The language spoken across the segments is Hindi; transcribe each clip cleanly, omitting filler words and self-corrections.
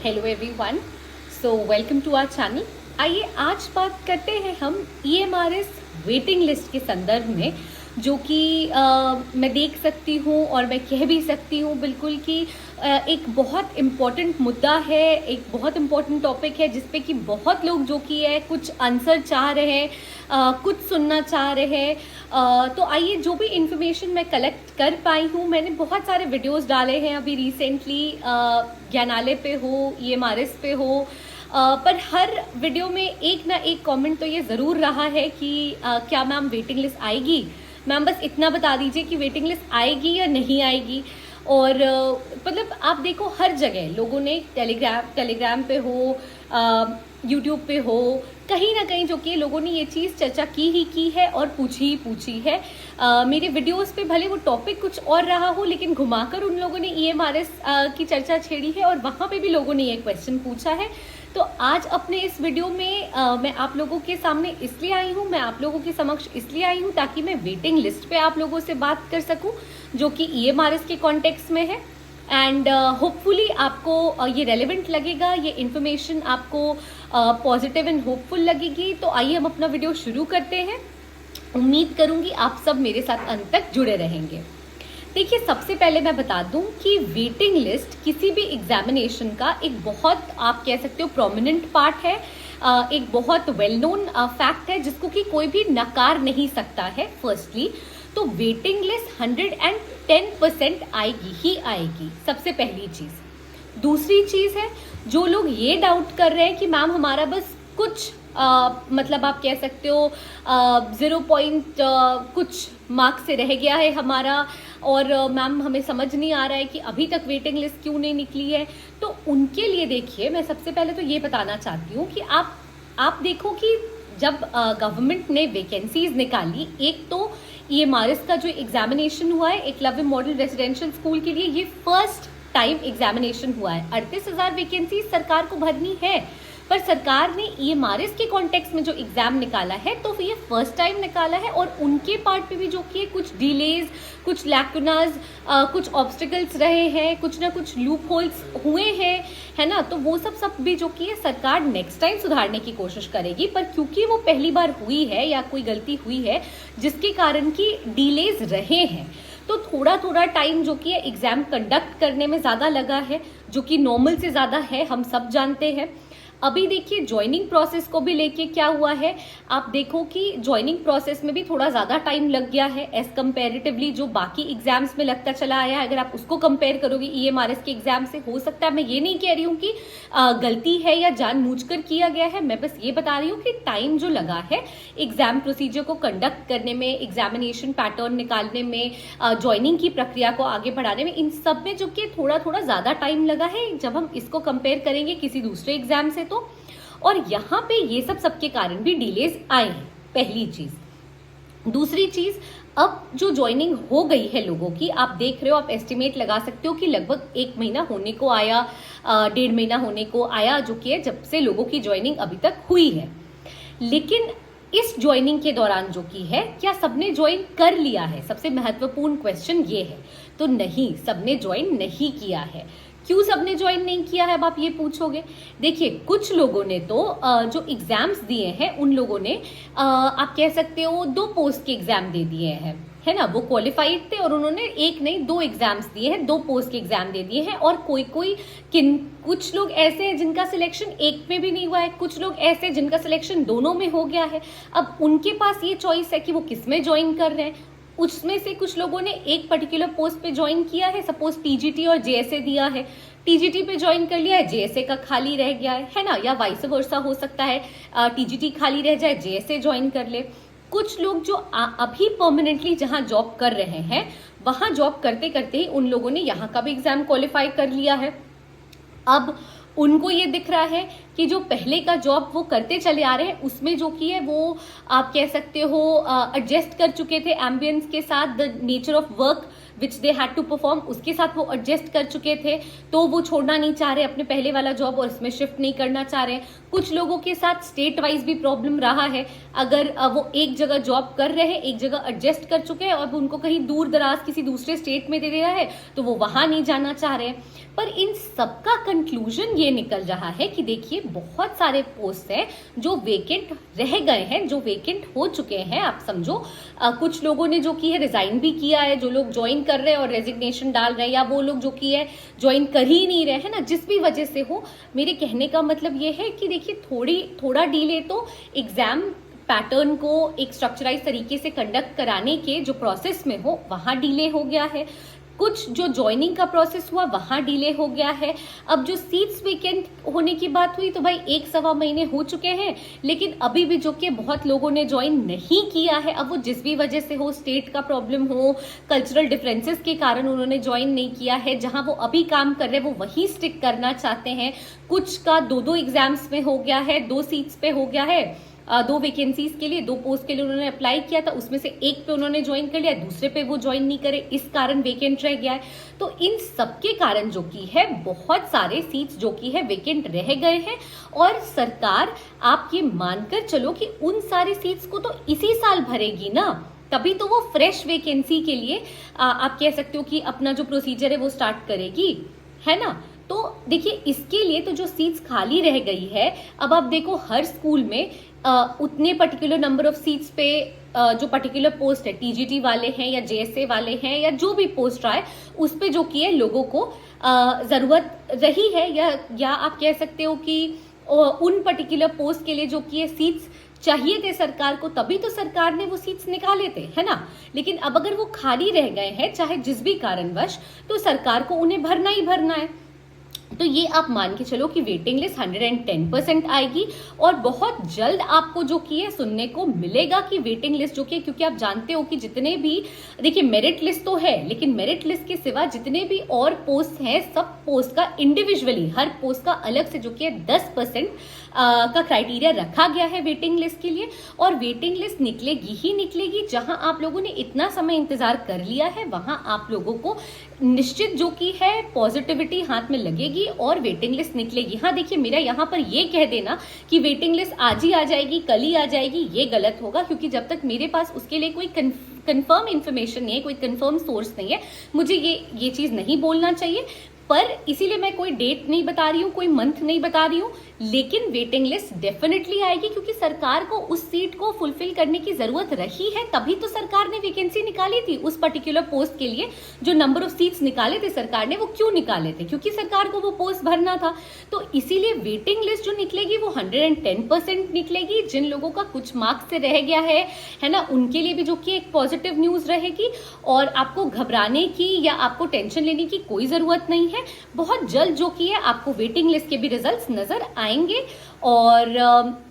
Hello everyone, so welcome to our channel. आइए आज बात करते हैं हम ईएमआरएस वेटिंग लिस्ट के संदर्भ में, जो कि मैं देख सकती हूँ और मैं कह भी सकती हूँ बिल्कुल कि एक बहुत इम्पॉर्टेंट मुद्दा है, एक बहुत इम्पॉर्टेंट टॉपिक है जिस पे कि बहुत लोग जो कि है कुछ आंसर चाह रहे हैं, कुछ सुनना चाह रहे हैं। तो आइए जो भी इंफॉर्मेशन मैं कलेक्ट कर पाई हूँ, मैंने बहुत सारे वीडियोस डाले हैं अभी रिसेंटली, ज्ञानालय पे हो, ईएमआरएस पे हो, पर हर वीडियो में एक ना एक कमेंट तो ये ज़रूर रहा है कि क्या मैम वेटिंग लिस्ट आएगी। मैम बस इतना बता दीजिए कि वेटिंग लिस्ट आएगी या नहीं आएगी। और मतलब आप देखो हर जगह लोगों ने टेलीग्राम पे हो, यूट्यूब पे हो, कहीं ना कहीं जो कि लोगों ने ये चीज़ चर्चा की है और पूछी है। मेरे वीडियोस पे भले वो टॉपिक कुछ और रहा हो, लेकिन घुमाकर उन लोगों ने ईएमआरएस की चर्चा छेड़ी है और वहाँ पे भी लोगों ने ये क्वेश्चन पूछा है। तो आज अपने इस वीडियो में मैं आप लोगों के सामने इसलिए आई हूँ, मैं आप लोगों के समक्ष इसलिए आई हूँ ताकि मैं वेटिंग लिस्ट पे आप लोगों से बात कर सकूँ, जो कि ईएमआरएस के कॉन्टेक्स्ट में है। एंड होपफुली आपको ये रेलेवेंट लगेगा, ये इन्फॉर्मेशन आपको पॉजिटिव एंड होपफुल लगेगी। तो आइए हम अपना वीडियो शुरू करते हैं। उम्मीद करूंगी आप सब मेरे साथ अंत तक जुड़े रहेंगे। देखिए, सबसे पहले मैं बता दूं कि वेटिंग लिस्ट किसी भी एग्जामिनेशन का एक बहुत, आप कह सकते हो, प्रोमिनेंट पार्ट है, एक बहुत वेल नोन फैक्ट है जिसको कि कोई भी नकार नहीं सकता है। फर्स्टली तो वेटिंग लिस्ट 110% आएगी ही आएगी, सबसे पहली चीज। दूसरी चीज है, जो लोग ये डाउट कर रहे हैं कि मैम हमारा बस कुछ मतलब आप कह सकते हो 0 पॉइंट कुछ मार्क्स से रह गया है हमारा, और मैम हमें समझ नहीं आ रहा है कि अभी तक वेटिंग लिस्ट क्यों नहीं निकली है। तो उनके लिए देखिए, मैं सबसे पहले तो ये बताना चाहती हूँ कि आप देखो कि जब गवर्नमेंट ने वैकेंसीज निकाली, एक तो ईएमआरएस का जो एग्जामिनेशन हुआ है एकलव्य मॉडल रेजिडेंशियल स्कूल के लिए, ये फर्स्ट टाइम एग्जामिनेशन हुआ है। 38,000 वैकेंसी सरकार को भरनी है, पर सरकार ने ईएमआरएस के कॉन्टेक्स्ट में जो एग्जाम निकाला है तो ये फर्स्ट टाइम निकाला है। और उनके पार्ट पे भी जो कि कुछ डिलेज, कुछ लैकुनाज, कुछ ऑब्स्टिकल्स रहे हैं, कुछ ना कुछ लूप होल्स हुए हैं, है ना। तो वो सब भी जो कि सरकार नेक्स्ट टाइम सुधारने की कोशिश करेगी, पर क्योंकि वो पहली बार हुई है या कोई गलती हुई है जिसके कारण की डिलेज रहे हैं, तो थोड़ा टाइम जो कि एग्जाम कंडक्ट करने में ज़्यादा लगा है, जो कि नॉर्मल से ज़्यादा है, हम सब जानते हैं। अभी देखिए ज्वाइनिंग प्रोसेस को भी लेके क्या हुआ है, आप देखो कि ज्वाइनिंग प्रोसेस में भी थोड़ा ज़्यादा टाइम लग गया है एज कंपेरेटिवली जो बाकी एग्जाम्स में लगता चला आया है। अगर आप उसको कंपेयर करोगे ईएमआरएस के एग्जाम से, हो सकता है, मैं ये नहीं कह रही हूँ कि गलती है या जानबूझकर किया गया है, मैं बस ये बता रही हूँ कि टाइम जो लगा है एग्जाम प्रोसीजर को कंडक्ट करने में, एग्जामिनेशन पैटर्न निकालने में, ज्वाइनिंग की प्रक्रिया को आगे बढ़ाने में, इन सब में जो कि थोड़ा ज़्यादा टाइम लगा है जब हम इसको कंपेयर करेंगे किसी दूसरे एग्जाम से। तो और यहाँ पे ये सबके कारण भी डिलेज आए हैं, पहली चीज। दूसरी चीज, अब जो ज्वाइनिंग हो गई है लोगों की, आप देख रहे हो, आप एस्टिमेट लगा सकते हो कि लगभग 1 महीना होने को आया, 1.5 महीना होने को आया, जो कि है जब से लोगों की ज्वाइनिंग अभी तक हुई है। लेकिन इस ज्वाइनिंग के दौरान जो की है, क्या सबने ज्वाइन कर लिया है? सबसे महत्वपूर्ण क्वेश्चन ये है। तो नहीं, सबने ज्वाइन नहीं किया है। क्यों सबने ज्वाइन नहीं किया है, अब आप ये पूछोगे। देखिए, कुछ लोगों ने तो जो एग्जाम्स दिए हैं उन लोगों ने आप कह सकते हो 2 पोस्ट के एग्जाम दे दिए हैं, है ना। वो क्वालिफाइड थे और उन्होंने 1 नहीं 2 एग्जाम्स दिए हैं, 2 पोस्ट के एग्जाम दे दिए हैं। और कुछ लोग ऐसे हैं जिनका सिलेक्शन 1 में भी नहीं हुआ है, कुछ लोग ऐसे हैं जिनका सिलेक्शन दोनों में हो गया है। अब उनके पास ये चॉइस है कि वो किस में ज्वाइन कर रहे हैं। उसमें से कुछ लोगों ने एक पर्टिकुलर पोस्ट पे ज्वाइन किया है, सपोज टीजीटी और जेएसए दिया है, टीजीटी पे ज्वाइन कर लिया है, जेएसए का खाली रह गया है ना, या वाइस वर्सा हो सकता है, टीजीटी खाली रह जाए, जेएसए ज्वाइन कर ले। कुछ लोग जो अभी परमानेंटली जहां जॉब कर रहे हैं, वहां जॉब करते करते ही उन लोगों ने यहाँ का भी एग्जाम क्वालिफाई कर लिया है। अब उनको ये दिख रहा है कि जो पहले का जॉब वो करते चले आ रहे हैं, उसमें जो कि है वो आप कह सकते हो एडजस्ट कर चुके थे एम्बियंस के साथ, the nature of work which they had to perform, उसके साथ वो एडजस्ट कर चुके थे, तो वो छोड़ना नहीं चाह रहे अपने पहले वाला जॉब और इसमें शिफ्ट नहीं करना चाह रहे। कुछ लोगों के साथ स्टेट वाइज भी प्रॉब्लम रहा है, अगर वो एक जगह जॉब कर रहे हैं, एक जगह एडजस्ट कर चुके हैं और उनको कहीं दूर दराज किसी दूसरे स्टेट में दे रहा है तो वो वहां नहीं जाना चाह रहे। पर इन सबका कंक्लूजन ये निकल रहा है कि देखिए बहुत सारे पोस्ट हैं जो वेकेंट रह गए हैं, जो वेकेंट हो चुके हैं। आप समझो कुछ लोगों ने जो की है रिजाइन भी किया है, जो लोग ज्वाइन कर रहे हैं और रेजिग्नेशन डाल रहे हैं, या वो लोग जो की है ज्वाइन कर ही नहीं रहे हैं ना, जिस भी वजह से हो। मेरे कहने का मतलब ये है कि देखिए थोड़ा डीले तो एग्जाम पैटर्न को एक स्ट्रक्चराइज तरीके से कंडक्ट कराने के जो प्रोसेस में हो वहां डिले हो गया है। कुछ जो ज्वाइनिंग का प्रोसेस हुआ वहां डिले हो गया है। अब जो सीट्स वेकेंट होने की बात हुई तो भाई 1-1.25 महीने हो चुके हैं, लेकिन अभी भी जो कि बहुत लोगों ने ज्वाइन नहीं किया है। अब वो जिस भी वजह से हो, स्टेट का प्रॉब्लम हो, कल्चरल डिफरेंसेस के कारण उन्होंने ज्वाइन नहीं किया है, जहां वो अभी काम कर रहे हैं वो वही स्टिक करना चाहते हैं। कुछ का 2-2 एग्जाम्स में हो गया है, 2 सीट्स पे हो गया है, 2 वैकेंसीज के लिए, 2 पोस्ट के लिए उन्होंने अप्लाई किया था, उसमें से एक पे उन्होंने ज्वाइन कर लिया, दूसरे पे वो ज्वाइन नहीं करे, इस कारण वेकेंट रह गया है। तो इन सबके कारण जो की है बहुत सारे सीट्स जो की है वेकेंट रह गए हैं। और सरकार, आप ये मानकर चलो कि उन सारी सीट्स को तो इसी साल भरेगी ना, तभी तो वो फ्रेश वैकेंसी के लिए आप कह सकते हो कि अपना जो प्रोसीजर है वो स्टार्ट करेगी, है ना। तो देखिए इसके लिए तो जो सीट्स खाली रह गई है, अब आप देखो हर स्कूल में उतने पर्टिकुलर नंबर ऑफ सीट्स पे जो पर्टिकुलर पोस्ट है, टीजीटी वाले हैं या जेएसए वाले हैं या जो भी पोस्ट आए, उस पे जो की है लोगों को जरूरत रही है, या आप कह सकते हो कि उन पर्टिकुलर पोस्ट के लिए जो की है सीट्स चाहिए थे सरकार को, तभी तो सरकार ने वो सीट्स निकाले थे, है ना। लेकिन अब अगर वो खाली रह गए हैं चाहे जिस भी कारणवश, तो सरकार को उन्हें भरना ही भरना है। तो ये आप मान के चलो कि वेटिंग लिस्ट 110% आएगी और बहुत जल्द आपको जो की है सुनने को मिलेगा कि वेटिंग लिस्ट जो की, क्योंकि आप जानते हो कि जितने भी, देखिए मेरिट लिस्ट तो है, लेकिन मेरिट लिस्ट के सिवा जितने भी और पोस्ट हैं, सब पोस्ट का इंडिविजुअली, हर पोस्ट का अलग से जो कि 10% का क्राइटेरिया रखा गया है वेटिंग लिस्ट के लिए। और वेटिंग लिस्ट निकलेगी ही निकलेगी। जहां आप लोगों ने इतना समय इंतजार कर लिया है, वहां आप लोगों को निश्चित जो की है पॉजिटिविटी हाथ में लगेगी और वेटिंग लिस्ट निकलेगी। हाँ देखिए, मेरा यहाँ पर ये कह देना कि वेटिंग लिस्ट आज ही आ जाएगी, कल ही आ जाएगी, ये गलत होगा, क्योंकि जब तक मेरे पास उसके लिए कोई कंफर्म इन्फॉर्मेशन नहीं है, कोई कंफर्म सोर्स नहीं है, मुझे ये चीज नहीं बोलना चाहिए। पर इसीलिए मैं कोई डेट नहीं बता रही हूँ, कोई मंथ नहीं बता रही हूँ, लेकिन वेटिंग लिस्ट डेफिनेटली आएगी, क्योंकि सरकार को उस सीट को फुलफिल करने की जरूरत रही है, तभी तो सरकार ने वैकेंसी निकाली थी उस पर्टिकुलर पोस्ट के लिए। जो नंबर ऑफ सीट्स निकाले थे सरकार ने, वो क्यों निकाले थे? क्योंकि सरकार को वो पोस्ट भरना था। तो इसीलिए वेटिंग लिस्ट जो निकलेगी वो 110% निकलेगी। जिन लोगों का कुछ मार्क्स से रह गया है ना, उनके लिए भी जो कि एक पॉजिटिव न्यूज रहेगी और आपको घबराने की या आपको टेंशन लेने की कोई जरूरत नहीं है। बहुत जल्द जो की है आपको वेटिंग लिस्ट के भी रिजल्ट्स नजर आएंगे। और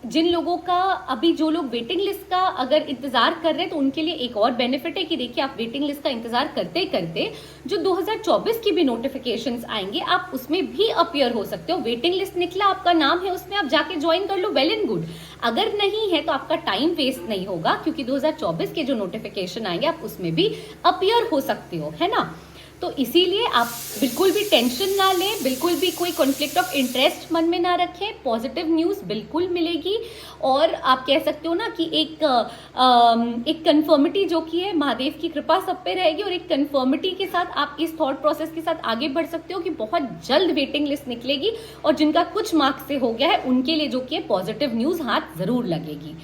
जिन लोगों का अभी, जो लोग वेटिंग लिस्ट का अगर इंतजार कर रहे हैं, तो उनके लिए एक और बेनिफिट है कि देखिए आप वेटिंग लिस्ट का इंतजार करते करते जो 2024 की भी नोटिफिकेशंस आएंगे, आप उसमें भी अपीयर हो सकते हो। वेटिंग लिस्ट निकला, आपका नाम है उसमें, आप जाके ज्वाइन कर लो, वेल एंड गुड। अगर नहीं है तो आपका टाइम वेस्ट नहीं होगा, क्योंकि 2024 के जो नोटिफिकेशन आएंगे आप उसमें भी अपीयर हो सकते हो, है ना। तो इसीलिए आप बिल्कुल भी टेंशन ना लें, बिल्कुल भी कोई कॉन्फ्लिक्ट ऑफ इंटरेस्ट मन में ना रखें, पॉजिटिव न्यूज़ बिल्कुल मिलेगी। और आप कह सकते हो ना कि एक कन्फर्मिटी जो की है, महादेव की कृपा सब पे रहेगी, और एक कन्फर्मिटी के साथ आप इस थॉट प्रोसेस के साथ आगे बढ़ सकते हो कि बहुत जल्द वेटिंग लिस्ट निकलेगी और जिनका कुछ मार्क्स से हो गया है उनके लिए जो कि है पॉजिटिव न्यूज़ हाथ जरूर लगेगी।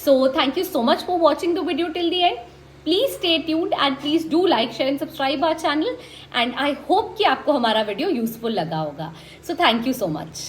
So thank you so much for watching the video till the end. Please stay tuned and please do like, share and subscribe our channel, and I hope कि आपको हमारा वीडियो यूजफुल लगा होगा। So thank you so much.